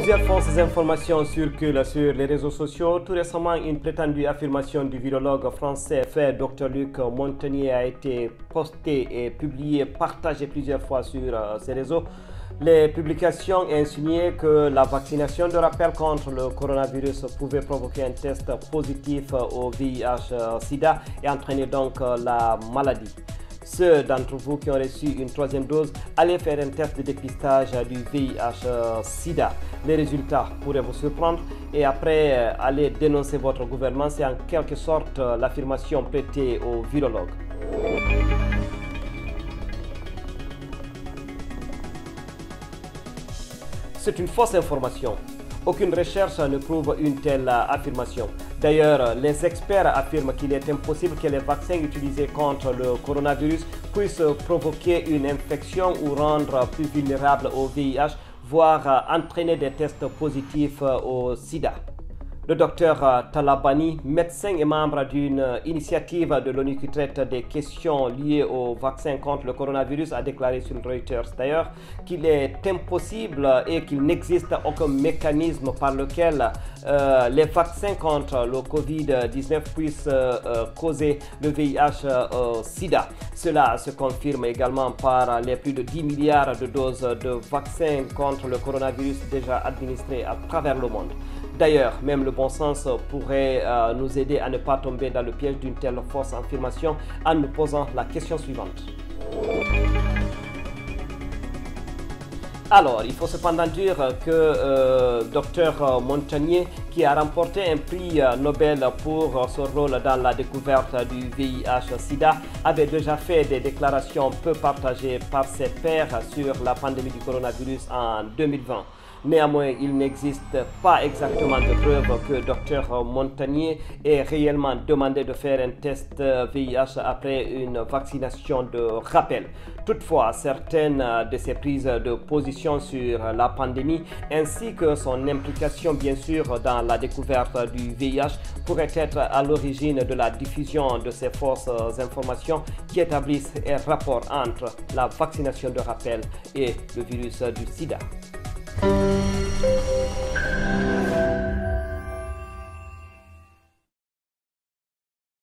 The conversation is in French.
Plusieurs fausses informations circulent sur les réseaux sociaux. Tout récemment, une prétendue affirmation du virologue français Dr Luc Montagnier a été postée et publiée, partagée plusieurs fois sur ces réseaux. Les publications insinuaient que la vaccination de rappel contre le coronavirus pouvait provoquer un test positif au VIH-Sida et entraîner donc la maladie. Ceux d'entre vous qui ont reçu une troisième dose, allez faire un test de dépistage du VIH-Sida. Les résultats pourraient vous surprendre et après aller dénoncer votre gouvernement. C'est en quelque sorte l'affirmation prêtée aux virologues. C'est une fausse information. Aucune recherche ne prouve une telle affirmation. D'ailleurs, les experts affirment qu'il est impossible que les vaccins utilisés contre le coronavirus puissent provoquer une infection ou rendre plus vulnérable au VIH, voire entraîner des tests positifs au sida. Le docteur Talabani, médecin et membre d'une initiative de l'ONU qui traite des questions liées au vaccin contre le coronavirus, a déclaré sur Reuters d'ailleurs qu'il est impossible et qu'il n'existe aucun mécanisme par lequel les vaccins contre le Covid-19 puissent causer le VIH-Sida. Cela se confirme également par les plus de 10 milliards de doses de vaccins contre le coronavirus déjà administrées à travers le monde. D'ailleurs, même le bon sens pourrait nous aider à ne pas tomber dans le piège d'une telle fausse affirmation en nous posant la question suivante. Alors, il faut cependant dire que Dr Montagnier, qui a remporté un prix Nobel pour son rôle dans la découverte du VIH-Sida, avait déjà fait des déclarations peu partagées par ses pairs sur la pandémie du coronavirus en 2020. Néanmoins, il n'existe pas exactement de preuve que Dr Montagnier ait réellement demandé de faire un test VIH après une vaccination de rappel. Toutefois, certaines de ses prises de position sur la pandémie ainsi que son implication bien sûr dans la découverte du VIH pourraient être à l'origine de la diffusion de ces fausses informations qui établissent un rapport entre la vaccination de rappel et le virus du sida.